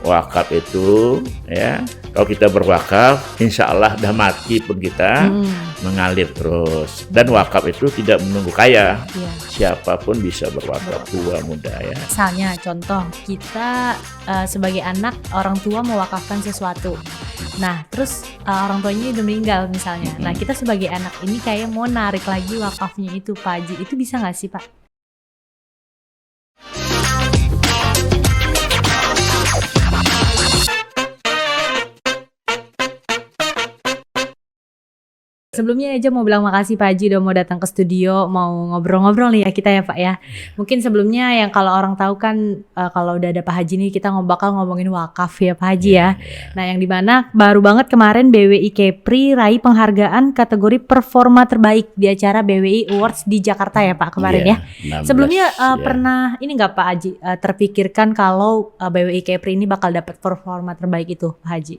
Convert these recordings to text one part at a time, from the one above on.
wakaf itu ya, kalau kita berwakaf, insya Allah dah mati pun kita mengalir terus. Dan wakaf itu tidak menunggu kaya, siapapun bisa berwakaf, tua muda ya. Misalnya contoh kita sebagai anak, orang tua mewakafkan sesuatu. Nah terus orang tuanya udah meninggal misalnya. Nah kita sebagai anak ini kayak mau narik lagi wakafnya itu Pak Haji, itu bisa nggak sih Pak? Sebelumnya aja mau bilang makasih Pak Haji udah mau datang ke studio, mau ngobrol-ngobrol nih ya kita ya Pak ya. Mungkin sebelumnya yang kalau orang tahu kan kalau udah ada Pak Haji nih kita bakal ngomongin wakaf ya Pak Haji ya. Nah yang dimana baru banget kemarin BWI Kepri raih penghargaan kategori performa terbaik di acara BWI Awards di Jakarta ya Pak kemarin ya. 16, sebelumnya pernah ini nggak Pak Haji terpikirkan kalau BWI Kepri ini bakal dapat performa terbaik itu Pak Haji?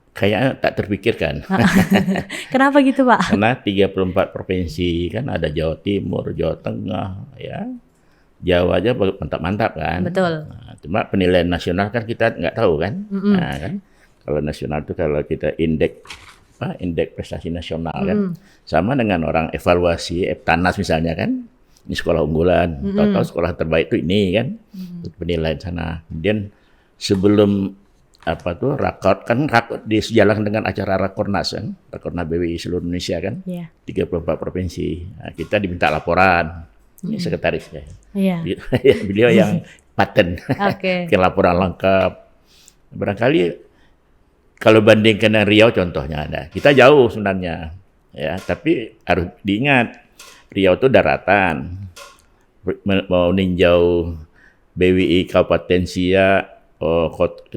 Kayaknya tak terpikirkan. Kenapa gitu Pak? Karena 34 provinsi kan, ada Jawa Timur, Jawa Tengah, ya Jawa aja mantap-mantap kan. Betul. Nah, cuma penilaian nasional kan kita nggak tahu kan. Nah, kan kalau nasional itu kalau kita indeks prestasi nasional kan, sama dengan orang evaluasi Eptanas misalnya kan, ini sekolah unggulan, tahu-tahu sekolah terbaik itu ini kan, penilaian sana. Kemudian sebelum rakor disejalan dengan acara Rakornas kan, Rakornas BWI seluruh Indonesia kan, 34 provinsi. Nah, kita diminta laporan, ini sekretarisnya. Beliau yang paten, laporan lengkap. Barangkali kalau bandingkan dengan Riau contohnya ada, kita jauh sebenarnya, ya. Tapi harus diingat Riau itu daratan, mau ninjau BWI Kabupaten Siak.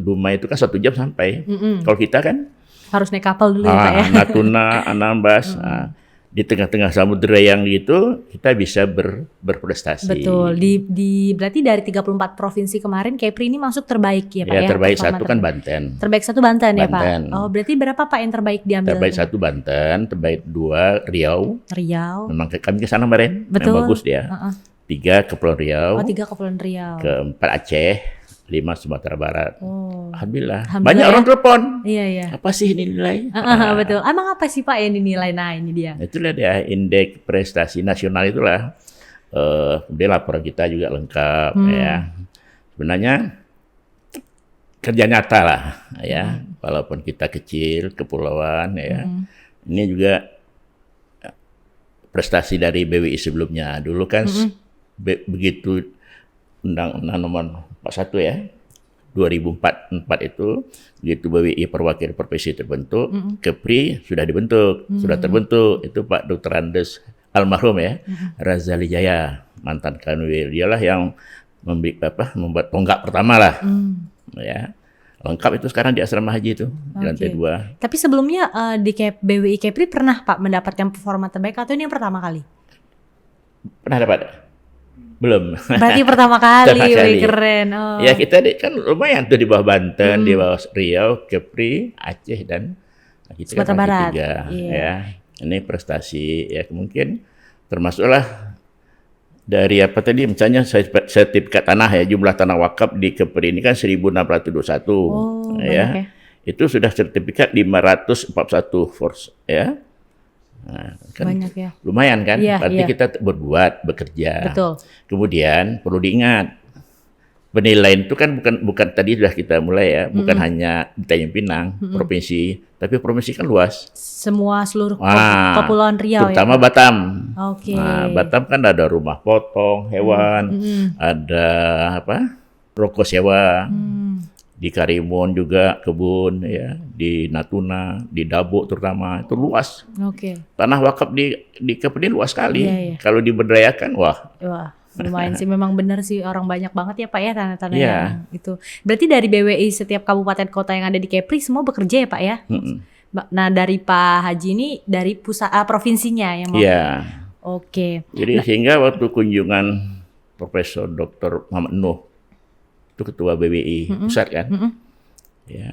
Dumai itu kan 1 jam sampai. Kalau kita kan harus naik kapal dulu ya Pak ya. Natuna, Anambas, di tengah-tengah samudera yang gitu kita bisa berprestasi. Betul. Berarti dari 34 provinsi kemarin Kepri ini masuk terbaik ya Pak ya? Terbaik satu kan Banten. Terbaik 1 Banten ya Pak? Oh berarti berapa Pak yang terbaik diambil? Terbaik 1 Banten, terbaik 2 Riau. Memang kami ke sana kemarin. Betul. Bagus dia. 3 Kepulauan Riau. 3 Kepulauan Riau. 4 Aceh. 5 Sumatera Barat. Alhamdulillah. Banyak orang telepon. Iya. Apa sih ini nilai? Betul. Emang apa sih Pak yang dinilai? Nah ini dia. Itulah dia indeks prestasi nasional itulah. Kemudian laporan kita juga lengkap ya. Sebenarnya kerja nyata lah ya. Walaupun kita kecil, kepulauan ya. Ini juga prestasi dari BWI sebelumnya. Dulu kan begitu Undang-Undang Nomor 41 ya, 2004 itu, begitu BWI perwakilan provinsi terbentuk, Kepri sudah dibentuk, sudah terbentuk. Itu Pak Dr. Andes almarhum ya, Razali Jaya, mantan Kanwil. Dialah yang membuat tonggak pertama lah, ya. Lengkap itu sekarang di asrama haji itu, di lantai 2. Tapi sebelumnya di BWI Kepri pernah Pak mendapatkan performa terbaik atau ini yang pertama kali? Pernah dapat? Belum. Berarti pertama kali. Keren. Ya kita kan lumayan tuh di bawah Banten, di bawah Riau, Kepri, Aceh dan kita Sumatera Barat. 3 ya. Ini prestasi ya, mungkin termasuklah dari misalnya sertifikat tanah ya, jumlah tanah wakaf di Kepri ini kan 1621 ya. Itu sudah sertifikat 541 force ya. Nah, kan banyak ya. Lumayan kan, berarti kita bekerja. Betul. Kemudian perlu diingat, penilaian itu kan bukan tadi sudah kita mulai ya, bukan hanya di Tanjung Pinang, provinsi, tapi provinsi kan luas. Seluruh Kepulauan Riau terutama ya. Batam. Nah, Batam kan ada rumah potong hewan, ada rokok sewa. Di Karimun juga kebun ya, di Natuna, di Dabuk terutama itu luas. Tanah wakaf di Kepri luas sekali. Kalau diberdayakan wah lumayan sih, memang benar sih, orang banyak banget ya Pak ya tanah-tanah yang itu. Berarti dari BWI setiap kabupaten kota yang ada di Kepri semua bekerja ya Pak ya? Nah dari Pak Haji ini dari pusat provinsinya yang mau. Jadi sehingga waktu kunjungan Profesor Dr. Muhammad Nuh, itu ketua BWI pusat kan, ya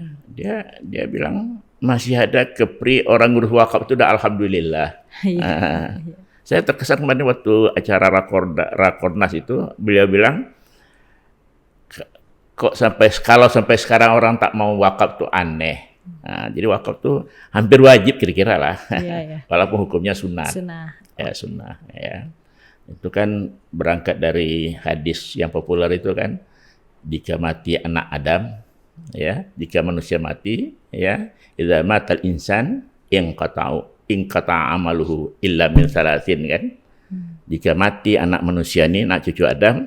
dia bilang masih ada Kepri orang ngurus wakaf itu udah alhamdulillah. Saya terkesan kemarin waktu acara Rakornas itu beliau bilang kok kalau sampai sekarang orang tak mau wakaf tuh aneh. Nah, jadi wakaf tuh hampir wajib kira-kira lah. Iya. Walaupun hukumnya sunnah. Sunnah. Ya, sunnah ya. Itu kan berangkat dari hadis yang populer itu kan, jika mati anak Adam, ya, jika manusia mati, ya, idza matal insan inqata'a amaluhu illa min salasin kan. Jika mati anak manusia ini, anak cucu Adam,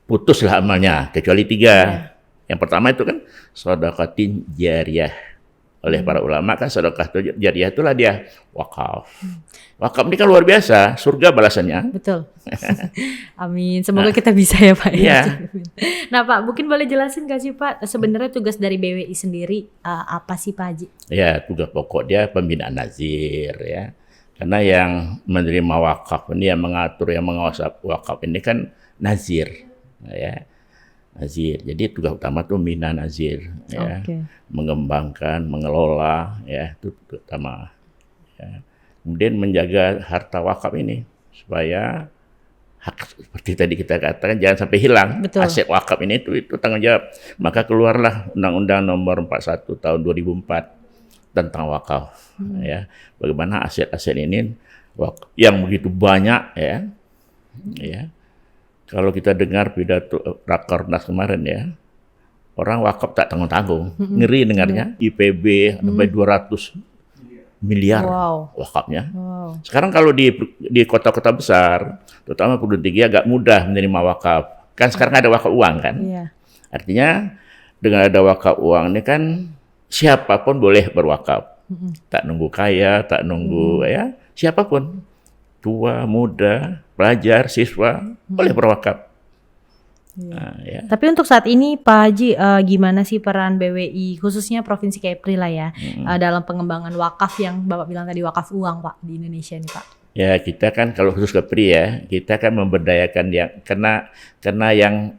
putuslah amalnya kecuali 3. Yang pertama itu kan sedekatin jariyah. Oleh para ulama kan sedekah jariyah itulah dia wakaf. Wakaf ini kan luar biasa, surga balasannya. Betul. Amin. Semoga kita bisa ya Pak. Iya. Nah Pak, mungkin boleh jelasin nggak sih Pak, sebenarnya tugas dari BWI sendiri apa sih Pak Haji? Ya, tugas pokok dia pembinaan nazir ya. Karena yang menerima wakaf ini, yang mengatur, yang mengawasi wakaf ini kan nazir, ya. Nazir. Jadi tugas utama tuh membina nazir, ya. Mengembangkan, mengelola, ya, itu utama. Ya. Kemudian menjaga harta wakaf ini supaya hak seperti tadi kita katakan jangan sampai hilang. Betul. Aset wakaf ini itu tanggung jawab. Maka keluarlah Undang-Undang Nomor 41 Tahun 2004 tentang wakaf. Ya, bagaimana aset-aset ini yang begitu banyak, ya. Kalau kita dengar pidato Rakornas kemarin ya, orang wakaf tak tanggung-tanggung, ngeri dengarnya. IPB sampai 200 miliar wakafnya. Sekarang kalau di kota-kota besar, terutama Purworejo Tinggi, agak mudah menerima wakaf. Kan sekarang ada wakaf uang kan. Artinya dengan ada wakaf uang ini kan siapapun boleh berwakaf. Tak nunggu kaya, tak nunggu ya, siapapun. Tua, muda, pelajar, siswa boleh berwakaf. Nah, ya. Tapi untuk saat ini Pak Haji, gimana sih peran BWI khususnya Provinsi Kepri lah ya dalam pengembangan wakaf yang Bapak bilang tadi, wakaf uang Pak di Indonesia ini Pak? Ya, kita kan kalau khusus Kepri ya, kita kan memberdayakan yang karena yang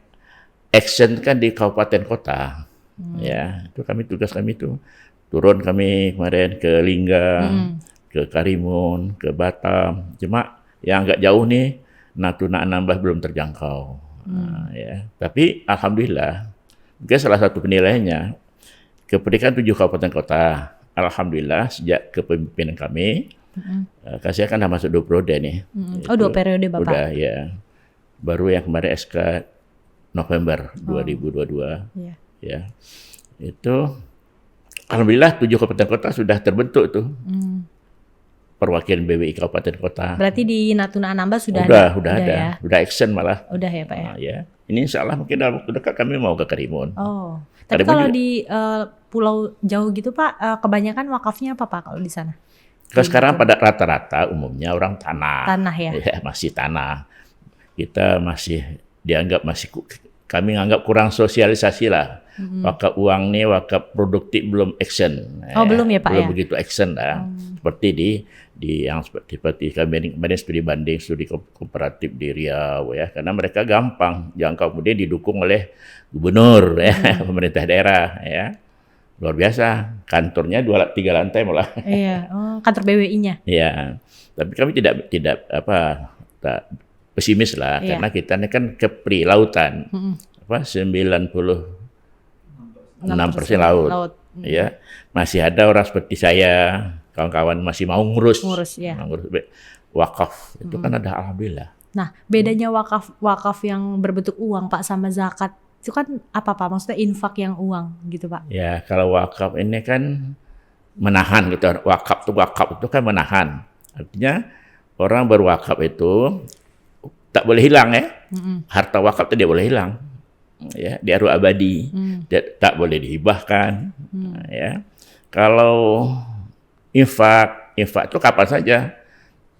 action kan di kabupaten kota. Ya, itu tugas kami itu. Turun kami kemarin ke Lingga, ke Karimun, ke Batam. Cuma yang agak jauh nih, Natuna Anambas belum terjangkau. Nah, ya. Tapi alhamdulillah, mungkin salah satu penilaiannya, Kepri kan 7 kabupaten kota. Alhamdulillah sejak kepemimpinan kami, saya kan udah masuk 2 periode nih. Oh, 2 periode Bapak? Udah ya. Baru yang kemarin SK November 2022. Ya. Itu alhamdulillah 7 kabupaten kota sudah terbentuk tuh. Perwakilan BWI kabupaten kota. Berarti di Natuna Anambas sudah ada? Udah ada. Ya? Udah action malah. Udah ya Pak ya? Ya. Ini insya Allah mungkin dalam waktu dekat kami mau ke Karimun. Oh. Tapi kalau juga di pulau jauh gitu Pak, kebanyakan wakafnya apa Pak kalau di sana? Kalau sekarang pada rata-rata umumnya orang tanah. Tanah ya? Ya, masih tanah. Kita masih dianggap kami anggap kurang sosialisasi lah. Wakaf uang nih, wakaf produktif belum action. Belum ya Pak belum ya? begitu action lah. Seperti di yang seperti kemarin studi banding, studi kooperatif di Riau ya, karena mereka gampang jangkau, kemudian didukung oleh gubernur ya, pemerintah daerah ya. Luar biasa, kantornya 2-3 lantai malah. Iya, kantor BWI-nya. Iya. Tapi kami tidak tak pesimis lah, karena kita ini kan Kepri lautan. 96% laut. Ya, masih ada orang seperti saya, kawan-kawan masih mau ngurus ya. Wakaf itu kan ada, alhamdulillah. Nah, bedanya wakaf yang berbentuk uang Pak sama zakat itu kan apa Pak? Maksudnya infak yang uang gitu Pak? Ya, kalau wakaf ini kan menahan gitu. Wakaf itu kan menahan. Artinya orang berwakaf itu tak boleh hilang ya. Harta wakaf itu dia boleh hilang. Ya, dia harus abadi. Dia tak boleh dihibahkan. Ya. Kalau infak itu kapan saja.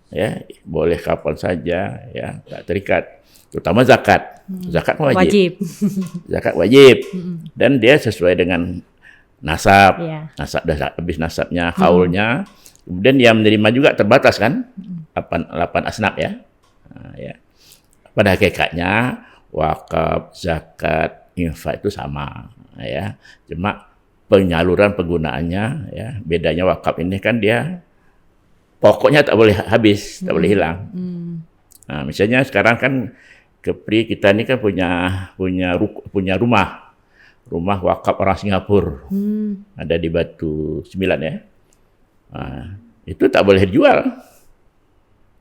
Ya, boleh kapan saja ya, tak terikat. Terutama zakat. Zakat wajib. Zakat wajib. Dan dia sesuai dengan nasab. Nasab dah habis nasabnya, haulnya. Kemudian yang menerima juga terbatas kan? 8 asnaf ya. Nah, ya. Pada hakikatnya wakaf, zakat, infak itu sama ya. Cuma penyaluran penggunaannya ya. Bedanya wakaf ini kan dia pokoknya tak boleh habis, tak boleh hilang. Nah, misalnya sekarang kan Kepri kita ini kan punya rumah. rumah wakaf orang Singapura. Ada di Batu 9 ya. Nah, itu tak boleh dijual.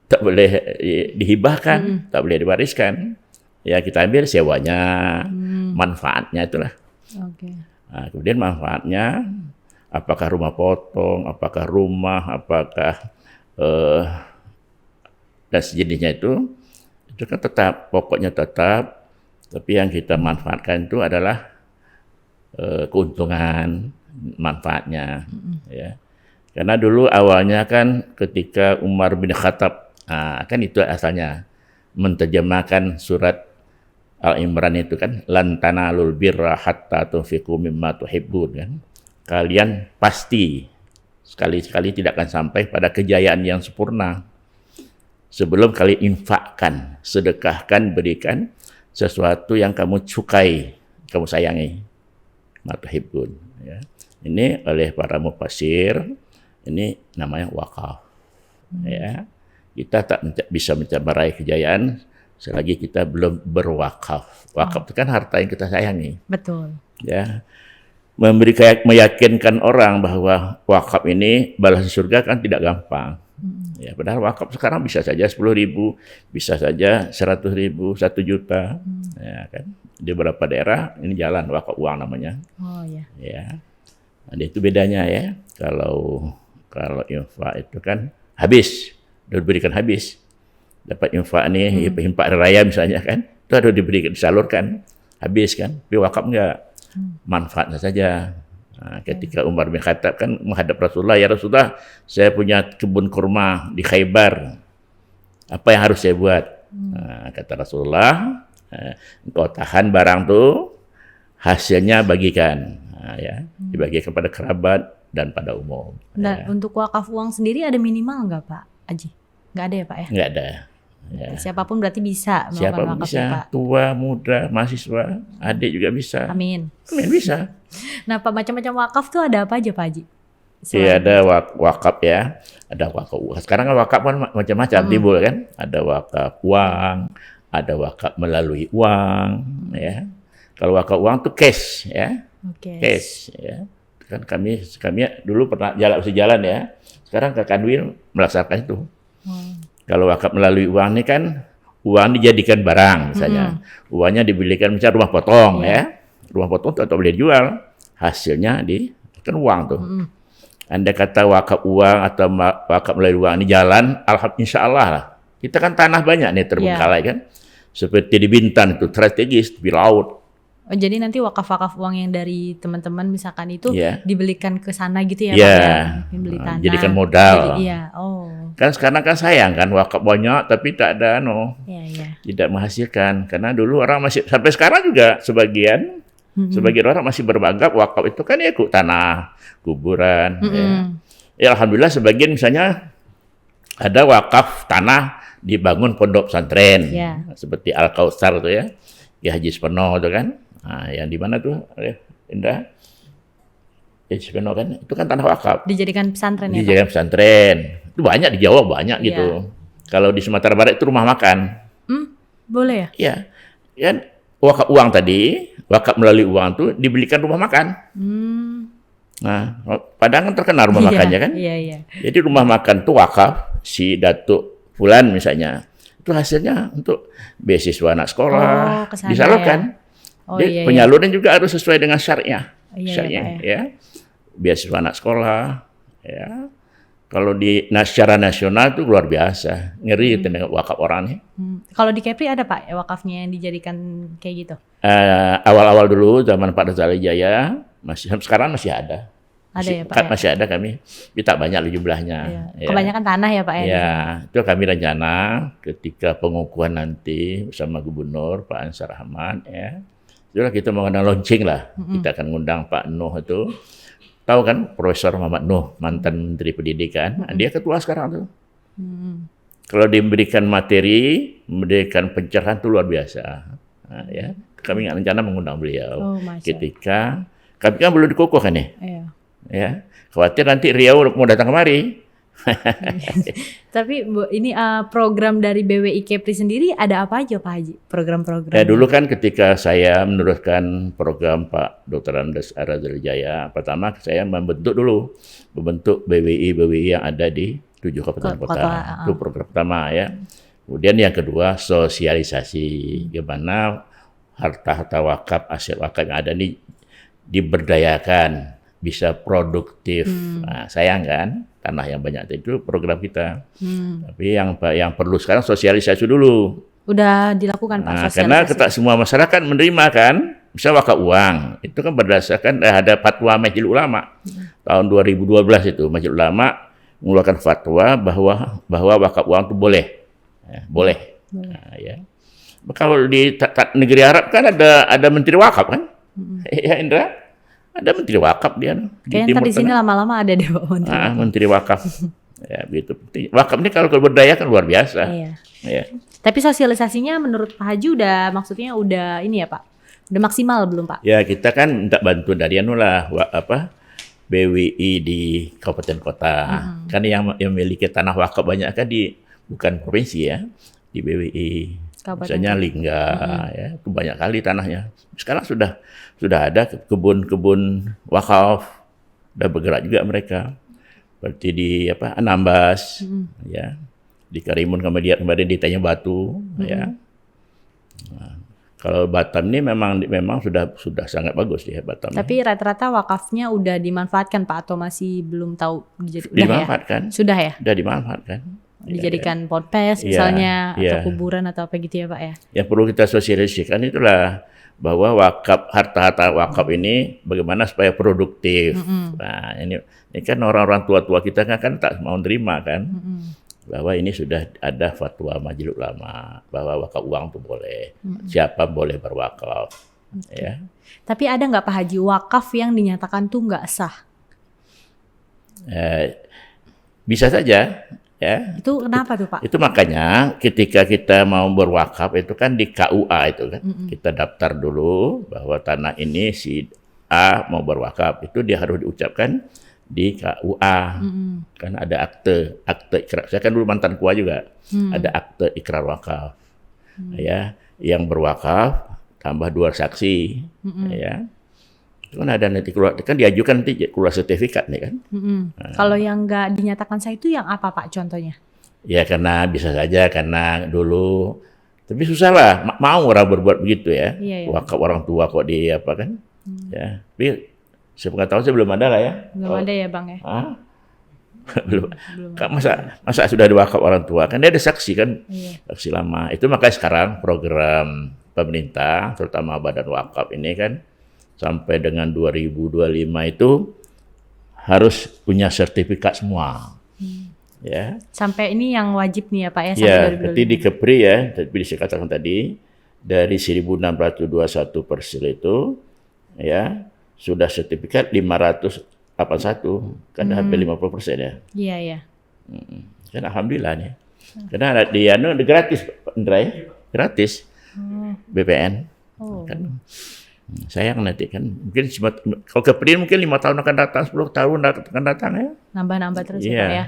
Tak boleh dihibahkan, tak boleh diwariskan. Ya kita ambil sewanya, manfaatnya itulah. Oke. Nah, kemudian manfaatnya, apakah rumah potong, apakah rumah, apakah dan sejenisnya itu kan tetap, pokoknya tetap. Tapi yang kita manfaatkan itu adalah keuntungan, manfaatnya. Ya. Karena dulu awalnya kan ketika Umar bin Khattab, kan itu asalnya menterjemahkan surat Al-Imran itu kan, lan tanalul birra hatta tunfiqu mimma tuhibbun kan. Kalian pasti sekali-sekali tidak akan sampai pada kejayaan yang sempurna sebelum kalian infakkan, sedekahkan, berikan sesuatu yang kamu sukai, kamu sayangi. Matuhibbun ya. Ini oleh para mufassir ini namanya wakaf. Ya. Kita tak bisa meraih kejayaan selagi kita belum berwakaf. Wakaf itu kan harta yang kita sayangi. Betul. Ya. Meyakinkan orang bahwa wakaf ini balasan surga kan tidak gampang. Ya, padahal wakaf sekarang bisa saja 10.000, bisa saja 100.000, 1 juta. Ya kan. Di beberapa daerah ini jalan wakaf uang namanya. Oh ya. Ya. Nah, itu bedanya ya. Kalau infak itu kan habis, udah diberikan habis. Dapat infak nih, infak raya misalnya kan, itu harus diberikan, disalurkan, habis kan. Tapi wakaf enggak, manfaatnya saja. Nah, ketika Umar bin Khattab kan menghadap Rasulullah, ya Rasulullah, saya punya kebun kurma di Khaybar. Apa yang harus saya buat? Nah, kata Rasulullah, engkau tahan barang tuh, hasilnya bagikan. Nah, ya, dibagikan pada kerabat dan pada umum. Nah, Ya. untuk wakaf uang sendiri ada minimal nggak Pak Haji? Nggak ada ya Pak ya? Nggak ada. Ya. Siapapun berarti bisa melakukan Siapa wakaf bisa, ya Pak? tua, muda, mahasiswa, adik juga bisa. Amin. Amin, bisa. Nah Pak, macam-macam wakaf tuh ada apa aja Pak Haji? Iya, ada wakaf ya, ada wakaf uang. Sekarang kan wakaf kan macam-macam timbul kan. Ada wakaf uang, ada wakaf melalui uang, ya. Kalau wakaf uang tuh cash ya, cash ya. Kan kami dulu pernah jalan ya. Sekarang Kak Kanwil melaksanakan itu. Kalau wakaf melalui uang ini kan uang dijadikan barang misalnya. Uangnya dibelikan misalnya rumah potong ya. Rumah potong tak boleh jual. Hasilnya kan uang tuh. Anda kata wakaf uang atau wakaf melalui uang ini jalan, insyaallah lah. Kita kan tanah banyak nih terbengkalai kan. Seperti di Bintan itu strategis di laut. Oh, jadi nanti wakaf-wakaf uang yang dari teman-teman misalkan itu dibelikan ke sana gitu ya Pak ya? Beli tanah. Jadikan modal. Iya, Kan sekarang kan sayang kan wakaf banyak tapi tak ada tidak menghasilkan. Karena dulu orang masih sampai sekarang juga sebagian orang masih beranggap wakaf itu kan ya tanah, kuburan. Ya, alhamdulillah sebagian misalnya ada wakaf tanah dibangun pondok pesantren seperti Al Kautsar itu ya. Ya Haji Speno itu kan. Nah, yang di mana tuh, Indah? Haji Speno kan, itu kan tanah wakaf. Dijadikan pesantren ya, Dijadikan pesantren. Itu banyak di Jawa, banyak gitu. Kalau di Sumatera Barat itu rumah makan. Boleh ya? Iya. Kan wakaf uang tadi, wakaf melalui uang tuh dibelikan rumah makan. Nah, Padang kan terkenal rumah makannya kan? Iya. Jadi rumah makan tuh wakaf, si Datuk Fulan misalnya. Itu hasilnya untuk beasiswa anak sekolah, disalurkan. Jadi penyaluran juga harus sesuai dengan syariah. Ya. Beasiswa anak sekolah, ya. Kalau secara nasional itu luar biasa, ngeri dengan wakaf orangnya. Kalau di Kepri ada Pak wakafnya yang dijadikan kayak gitu? Awal-awal dulu zaman Pak Rizal Jaya, sekarang masih ada. Ada ya Pak? Masih ada kami, tapi tak banyak jumlahnya. Ya. Kebanyakan tanah ya Pak ya? Ya, itu kami rencana ketika pengukuhan nanti bersama Gubernur Pak Ansar Ahmad ya. Itulah kita mengundang launching lah. Kita akan ngundang Pak Nuh itu. Tahu kan Profesor Muhammad Nuh, mantan Menteri Pendidikan. Dia ketua sekarang tuh. Kalau diberikan materi, memberikan pencerahan itu luar biasa. Nah, ya. Kami rencana mengundang beliau. Ketika kami kan belum dikukuhkan nih. Ya, khawatir nanti Riau mau datang kemari, Tapi ini program dari BWI Kepri sendiri ada apa aja Pak Haji? Program-program? Ya dulu kan ketika saya meneruskan program Pak Dr. Andes Aradil Jaya, pertama saya membentuk BWI yang ada di 7 kabupaten kota. Itu program pertama ya. Kemudian yang kedua sosialisasi gimana harta-harta wakaf, aset wakaf yang ada ini diberdayakan, bisa produktif. Nah, sayang kan tanah yang banyak itu program kita. Tapi yang perlu sekarang sosialisasi dulu. Udah dilakukan Pak sosialisasi. Karena kita semua masyarakat menerima kan, bisa wakaf uang. Itu kan berdasarkan ada fatwa Majelis Ulama tahun 2012 itu. Majelis Ulama mengeluarkan fatwa bahwa wakaf uang itu boleh. Ya, boleh. Nah, ya. Kalau di negeri Arab kan ada menteri wakaf kan? Ya Indra, ada menteri wakaf dia. Kayaknya ntar di sini lama-lama ada deh Pak menteri. Menteri wakaf. Ya begitu. Wakaf ini kalau berdaya kan luar biasa. Iya. Ya. Tapi sosialisasinya menurut Pak Haji maksudnya udah ini ya Pak? Udah maksimal belum Pak? Ya kita kan minta bantuan dari BWI di kabupaten kota. Kan yang memiliki tanah wakaf banyak kan bukan provinsi ya, di BWI. Misalnya Lingga, ya, itu banyak kali tanahnya. Sekarang sudah ada kebun-kebun wakaf, udah bergerak juga mereka. Seperti di Anambas, ya, di Karimun kemarin ditanya Batu, ya. Nah, kalau Batam ini memang sudah sangat bagus ya Batam. Tapi rata-rata wakafnya udah dimanfaatkan Pak atau masih belum tahu? Dimanfaatkan. Sudah ya? Sudah dimanfaatkan. Dijadikan ponpes misalnya atau kuburan atau apa gitu ya Pak ya? Yang perlu kita sosialisasikan itulah bahwa harta-harta wakaf ini bagaimana supaya produktif. Nah ini kan orang-orang tua-tua kita kan tak mau terima kan bahwa ini sudah ada fatwa Majelis Ulama bahwa wakaf uang itu boleh, siapa boleh berwakaf. Ya. Tapi ada nggak Pak Haji wakaf yang dinyatakan tuh nggak sah? Bisa saja. Ya. Itu kenapa tuh Pak? Itu makanya ketika kita mau berwakaf itu kan di KUA itu kan. Kita daftar dulu bahwa tanah ini si A mau berwakaf. Itu dia harus diucapkan di KUA. Kan ada akte ikrar. Saya kan dulu mantan KUA juga. Ada akte ikrar wakaf. Ya, yang berwakaf tambah 2 saksi. Ya. Kan ada nanti keluar, kan diajukan nanti keluar sertifikat nih kan. Kalau yang nggak dinyatakan sah itu yang apa Pak contohnya? Ya karena bisa saja karena dulu, tapi susah lah mau orang berbuat begitu ya. Wakaf orang tua kok kan. Ya, tapi sepengetahuan saya belum ada lah ya. Belum ada ya Bang ya? belum. Masa sudah diwakaf orang tua kan dia ada saksi kan. Saksi lama. Itu makanya sekarang program pemerintah terutama Badan Wakaf ini kan sampai dengan 2025 itu harus punya sertifikat semua. Ya. Sampai ini yang wajib nih ya Pak ya? Ya, berarti di Kepri ya, tapi saya katakan tadi, dari 1.621 parcel itu, ya, sudah sertifikat 581, kan hampir 50% ya. Iya, iya. Kan alhamdulillah nih. Karena dia gratis, Indra ya, gratis BPN. Kan. Sayang nanti kan mungkin kalau Kepri mungkin 5 tahun akan datang, 10 tahun akan datang ya. Nambah-nambah terus ya Pak ya.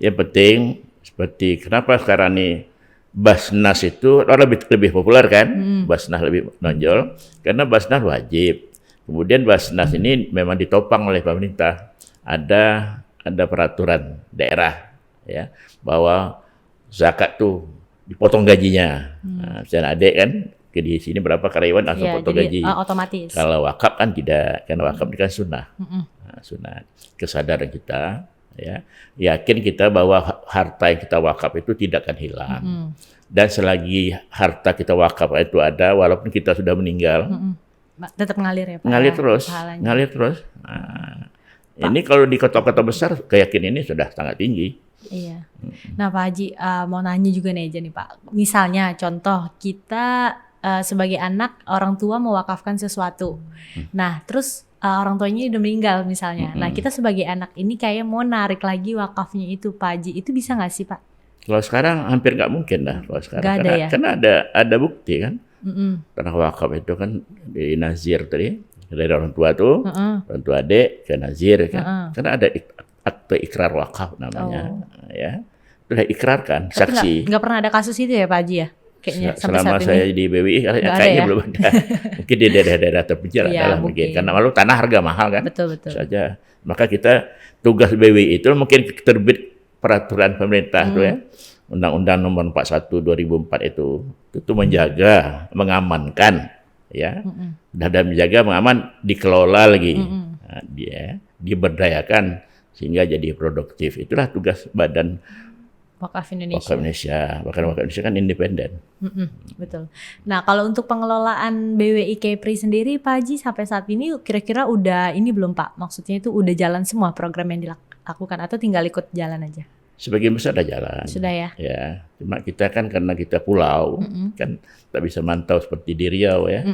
Yang penting seperti kenapa sekarang nih Basnas itu lebih populer kan? Basnas lebih menonjol karena Basnas wajib. Kemudian Basnas ini memang ditopang oleh pemerintah. Ada peraturan daerah ya bahwa zakat tuh dipotong gajinya. Nah, misalnya adik kan di sini berapa karyawan langsung potong gaji. Otomatis. Kalau wakaf kan tidak, karena wakaf ini kan sunnah. Nah, sunnah. Kesadaran kita, ya, yakin kita bahwa harta yang kita wakaf itu tidak akan hilang. Dan selagi harta kita wakaf itu ada, walaupun kita sudah meninggal, tetap ngalir ya Pak. Ngalir terus. Nah, ini kalau di kota-kota besar, keyakinan ini sudah sangat tinggi. Iya. Nah Pak Haji, mau nanya juga nih aja nih Pak. Misalnya contoh kita sebagai anak orang tua mewakafkan sesuatu. Nah, terus orang tuanya udah meninggal misalnya. Nah, kita sebagai anak ini kayak mau narik lagi wakafnya itu, Pak Haji. Itu bisa nggak sih, Pak? Kalau sekarang hampir nggak mungkin lah. Kalau sekarang gak ada ya? Karena ada bukti kan. Tanah wakaf itu kan di nazir tadi dari orang tua tuh, orang tua adik ke nazir kan. Karena ada akte ikrar wakaf namanya, ya. Sudah ikrarkan, Tapi saksi. nggak pernah ada kasus itu ya Pak Haji ya? Kayaknya sampai Selama saat saya ini. di BWI Nggak ada kayaknya ya? belum ada. Mungkin di daerah-daerah terpencil Iya, adalah mungkin. mungkin. Karena malu tanah harga mahal kan. Betul. Saja. Maka kita tugas BWI itu mungkin terbit peraturan pemerintah tuh ya. Undang-Undang Nomor 41 2004 itu menjaga, mengamankan ya. Dan menjaga, mengaman, dikelola lagi. Nah, dia diberdayakan sehingga jadi produktif. Itulah tugas Badan Wakaf Indonesia. Wakaf Indonesia. Bahkan Wakaf Indonesia kan independen. Betul. Nah, kalau untuk pengelolaan BWI Kepri sendiri, Pak Haji sampai saat ini kira-kira udah ini belum Pak? Maksudnya itu udah jalan semua program yang dilakukan atau tinggal ikut jalan aja? Sebagian besar ada jalan. Sudah ya? Ya, cuma kita kan karena kita pulau, kan tak bisa mantau seperti di Riau ya.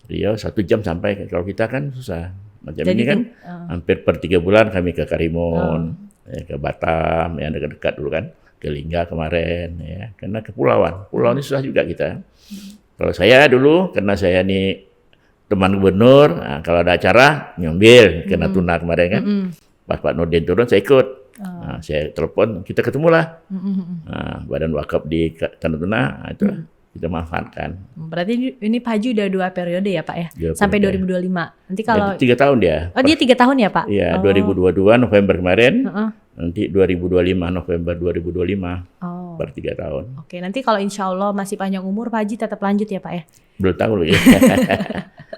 Riau 1 jam sampai, kalau kita kan susah. Macam Jadi ini kan hampir per 3 bulan kami ke Karimun, ya, ke Batam, yang dekat-dekat dulu kan, ke Lingga kemarin, ya, karena kepulauan. Pulau ini susah juga kita. Kalau saya dulu, karena saya ini teman gubernur, nah, kalau ada acara nyambil ke Natuna kemarin kan, pas Pak Nurdin turun saya ikut. Nah, saya telepon, kita ketemulah. Nah, Badan Wakaf di Natuna, nah, itu kita manfaatkan. Berarti ini Pak Haji udah 2 periode ya Pak ya? 2 Sampai periode. 2025. Nanti kalau 3 tahun dia. Oh, dia 3 tahun ya Pak? Iya, Oh. 2022 November kemarin. Nanti 2025 November 2025. Oh. Per 3 tahun. Oke, nanti kalau insya Allah masih panjang umur, Pak Haji tetap lanjut ya Pak ya? Belum tahu lagi.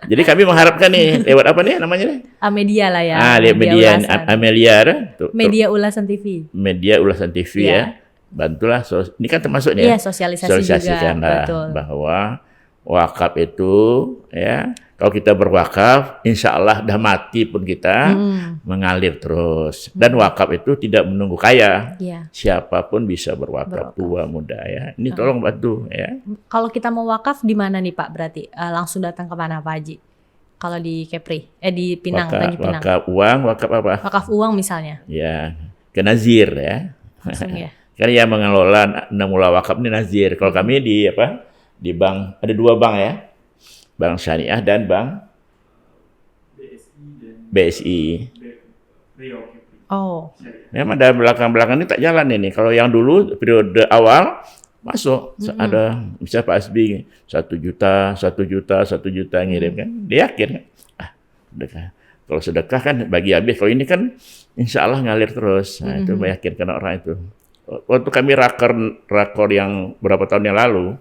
Jadi kami mengharapkan nih, lewat apa nih namanya nih? Media lah ya. Lihat media ulasan. Amelia, Media Ulasan TV. media ulasan TV Iya. ya. Bantulah, ini kan termasuk nih Iya, ya. sosialisasi juga. Sosialisasikanlah Betul. bahwa wakaf itu ya, kalau kita berwakaf, insya Allah dah mati pun kita mengalir terus. Dan wakaf itu tidak menunggu kaya. Iya. Siapapun bisa berwakaf, tua muda ya. Ini tolong bantu ya. Kalau kita mau wakaf di mana nih Pak? Berarti langsung datang ke mana Pak Haji? Kalau di Kepri, di Pinang, Tanjung Pinang. Wakaf uang, wakaf apa? Wakaf uang misalnya. Ya, ke nazir ya. Langsung ya. Kan yang mengelola Mula Wakaf ini nazir. Kalau kami di apa? Di bank, ada 2 bank ya. Bank Syariah dan Bank BSI. Oh. Memang dari belakang-belakang ini tak jalan ini. Kalau yang dulu periode awal masuk ada bisa Pak Asbi 1 juta, 1 juta, 1 juta ngirim kan. Dia yakin kan. Sedekah. Kalau sedekah kan bagi habis. Kalau ini kan insya Allah ngalir terus. Nah, itu meyakinkan orang itu. Waktu kami rakor yang berapa tahun yang lalu,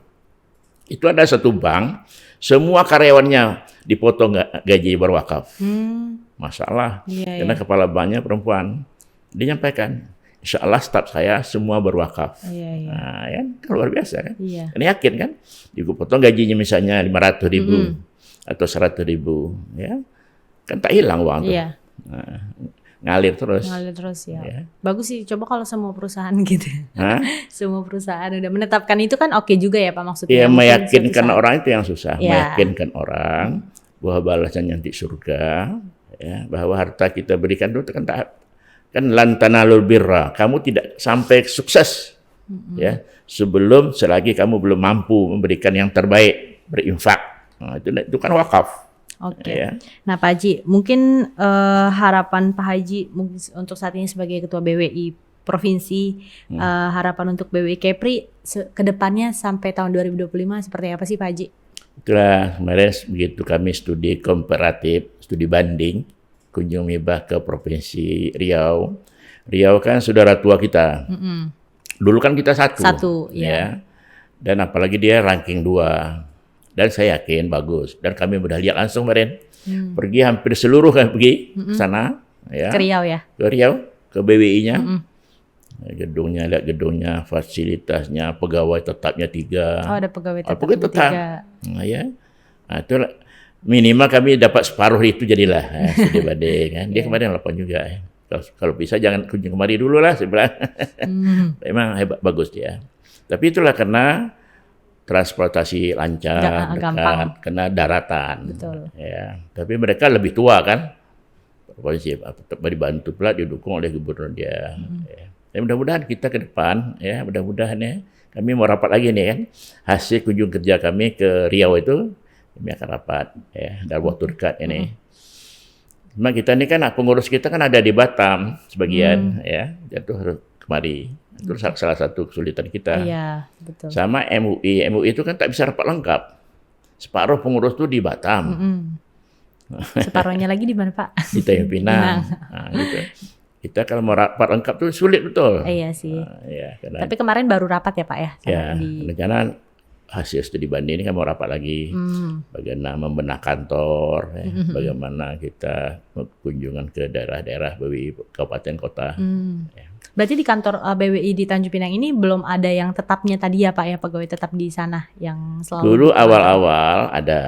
itu ada satu bank, semua karyawannya dipotong gaji berwakaf. Masalah, Iya, karena kepala banknya perempuan. Dia nyampaikan, insya Allah staf saya semua berwakaf. Iya. Nah, kan luar biasa kan? Iya. Ini yakin kan? Dipotong gajinya misalnya 500.000 atau 100.000, ya kan tak hilang uang tuh. Iya. Nah, ngalir terus. Ngalir terus ya. Ya. Bagus sih. Coba kalau semua perusahaan gitu. Hah? Semua perusahaan udah menetapkan itu kan oke juga ya Pak maksudnya. Ya, Mungkin meyakinkan suatu saat- orang itu yang susah. Ya. Meyakinkan orang bahwa balasannya nanti surga, ya, bahwa harta kita berikan itu kan tak, kan lan tanalul birra, kamu tidak sampai sukses, ya, sebelum selagi kamu belum mampu memberikan yang terbaik, berinfak. Nah, itu kan wakaf. Oke. Ya. Nah Pak Haji, mungkin harapan Pak Haji mungkin untuk saat ini sebagai Ketua BWI Provinsi, harapan untuk BWI Kepri ke depannya sampai tahun 2025 seperti apa sih Pak Haji? Itulah kemarin begitu kami studi komparatif, studi banding, kunjung mibah ke Provinsi Riau. Riau kan saudara tua kita. Dulu kan kita satu, ya. Dan apalagi dia ranking 2. Dan saya yakin bagus. Dan kami sudah lihat langsung kemarin. Pergi hampir seluruh kan pergi ke sana. Ya. Ke Riau ya? Ke Riau, ke BWI-nya. Gedungnya, lihat gedungnya, fasilitasnya, pegawai tetapnya 3. Oh ada pegawai tetap. Pegawai tetap. 3. Nah, ya. Nah, itu minimal kami dapat separuh itu jadilah. Studi banding kan. Dia kemarin 8 juga. Ya. Kalau bisa jangan kunjung kemari dulu lah, saya bilang. Memang hebat, bagus dia. Tapi itulah karena transportasi lancar, gampang. dekat, kena daratan. Betul. Ya, tapi mereka lebih tua kan. Polisi dibantu pula, didukung oleh gubernur dia. Ya. Ya, mudah-mudahan kita ke depan, ya mudah-mudahan ya. Kami mau rapat lagi nih kan. Hasil kunjung kerja kami ke Riau itu, kami akan rapat ya dalam waktu dekat ini. Cuma kita ini kan pengurus kita kan ada di Batam sebagian ya, jatuh harus kemari. Itu salah satu kesulitan kita. Iya, betul. Sama MUI, MUI itu kan tak bisa rapat lengkap. Separuh pengurus tuh di Batam. Separuhnya lagi di mana, Pak? Di Tanjung Pinang. Nah, gitu. Kita kalau mau rapat lengkap tuh sulit betul. Iya sih. Ya, Tapi kemarin baru rapat ya Pak ya? Ya, rencana hasil studi banding ini kan mau rapat lagi. Bagaimana membenah kantor, ya, bagaimana kita kunjungan ke daerah-daerah BWI kabupaten kota. Ya. Berarti di kantor BWI di Tanjung Pinang ini belum ada yang tetapnya tadi ya Pak ya, pegawai tetap di sana yang selalu. Dulu awal-awal ada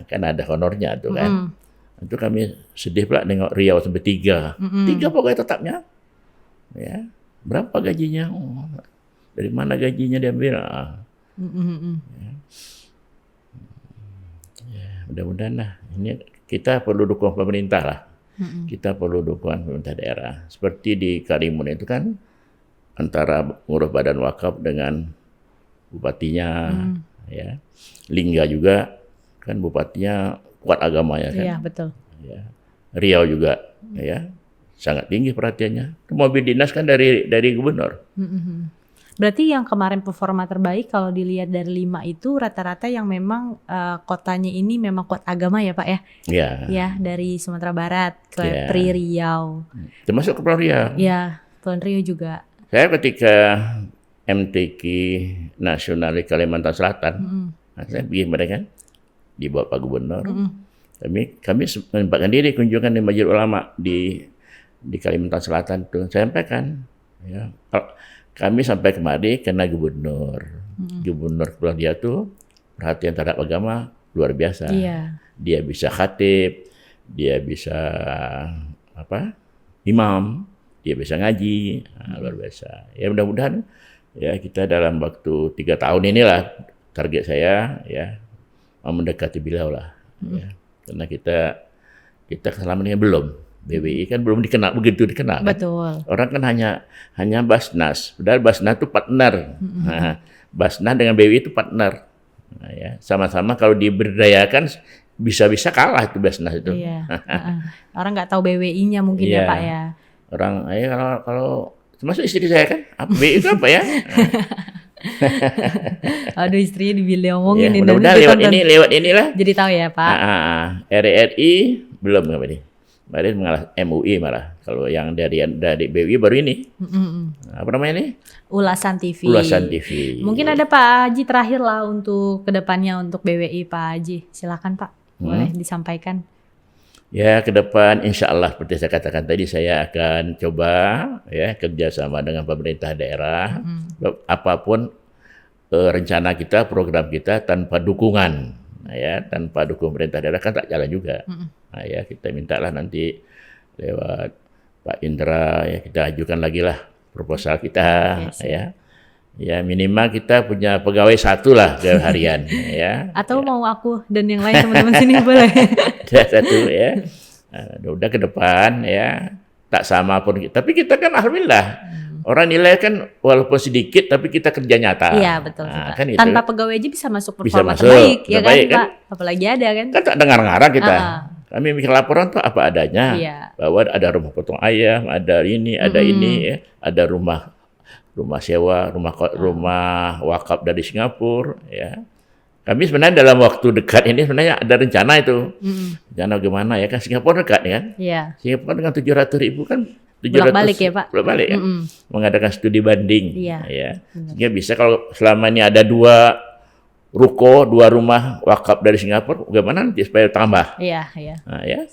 kan ada honornya tuh kan. Itu kami sedih pula nengok Riau sampai 3 pegawai tetapnya. Ya, berapa gajinya? Oh, dari mana gajinya diambil? Ya, mudah-mudahan lah. Ini kita perlu dukung pemerintah lah. Kita perlu dukungan pemerintah daerah. Seperti di Karimun itu kan antara pengurus badan wakaf dengan bupatinya, ya. Lingga juga kan bupatinya kuat agamanya kan. Iya betul. Ya. Riau juga, ya sangat tinggi perhatiannya. Mobil dinas kan dari gubernur. Berarti yang kemarin performa terbaik kalau dilihat dari 5 itu rata-rata yang memang kotanya ini memang kuat agama ya Pak ya? Iya. Ya dari Sumatera Barat, Kepri, Riau. Termasuk Kepulauan Riau. Ya, Kepulauan Riau juga. Saya ketika MTQ nasional di Kalimantan Selatan, saya pergi mereka di bawah Pak Gubernur. Kami menyempatkan diri kunjungan di Masjid Ulama di Kalimantan Selatan itu. Saya sampaikan, ya, kami sampai kemari karena gubernur Kepulauan Riau itu perhatian terhadap agama luar biasa. Iya. Dia bisa khatib, dia bisa imam, dia bisa ngaji, luar biasa. Ya mudah-mudahan ya kita dalam waktu 3 tahun inilah target saya ya mendekati beliau lah. Ya. Karena kita selama ini belum. BWI kan belum begitu dikenal. Betul. Kan? Orang kan hanya Basnas. Padahal Basnas itu partner. Nah, Basnas dengan BWI itu partner. Nah, ya, sama-sama kalau diberdayakan bisa-bisa kalah itu Basnas itu. Iya. Orang nggak tahu BWI-nya mungkin ya Pak ya. Orang kalau termasuk istri saya kan, BWI itu apa ya? Aduh istrinya diomongin. Ya, mudah-mudahan lewat inilah. Jadi tahu ya Pak. RRI belum apa ini. Kemarin mengalah MUI malah. Kalau yang dari BWI baru ini. Apa namanya ini? Ulasan TV. Ulasan TV. Mungkin ada Pak Haji terakhir lah untuk kedepannya untuk BWI Pak Haji. Silakan Pak. Boleh disampaikan. Ya ke depan insya Allah seperti saya katakan tadi saya akan coba ya kerjasama dengan pemerintah daerah. Apapun rencana kita, program kita tanpa dukungan. Ya, tanpa dukungan pemerintah daerah kan tak jalan juga. Nah, ya kita mintalah nanti lewat Pak Indra ya kita ajukan lagi lah proposal kita. Ya. Ya minimal kita punya pegawai 1 lah harian ya. Atau mau aku dan yang lain teman-teman sini boleh. 1 ya. Nah, udah ke depan ya tak sama pun tapi kita kan alhamdulillah. Orang nilai kan walaupun sedikit tapi kita kerja nyata. Iya betul. Nah, kan itu. Tanpa pegawai aja bisa masuk performa bisa terbaik ya kan terbaik, Pak. Apalagi ada kan. Kan tak dengar-dengar kita. Kami bikin laporan tuh apa adanya. Bahwa ada rumah potong ayam, ada ini, ada ini ya, ada rumah sewa, rumah wakaf dari Singapura ya. Kami sebenarnya dalam waktu dekat ini sebenarnya ada rencana itu. Rencana gimana ya kan Singapura dekat ya kan. Iya. Singapura dengan 700.000 kan 700 balik ya Pak. Balik ya. Mengadakan studi banding. Iya. Ya. Sehingga bisa kalau selama ini ada 2 ruko, 2 rumah wakaf dari Singapura, bagaimana nanti supaya tambah? Iya. Nah, ya.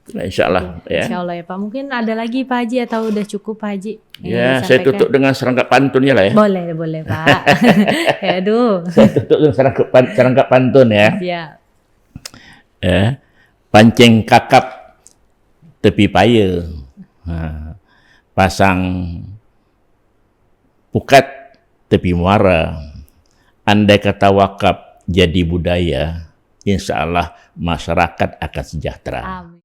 Nah, insya Allah ya. Insya Allah ya Pak. Mungkin ada lagi Pak Haji atau udah cukup Pak Haji? Ya, saya tutup dengan serangkap pantunnya lah ya. Boleh Pak. Aduh. Saya tutup dengan serangkap pantun ya. Siap. Ya. Pancing kakap tepi paya. Pasang pukat tepi muara. Andai kata wakaf jadi budaya, insya Allah masyarakat akan sejahtera. Amin.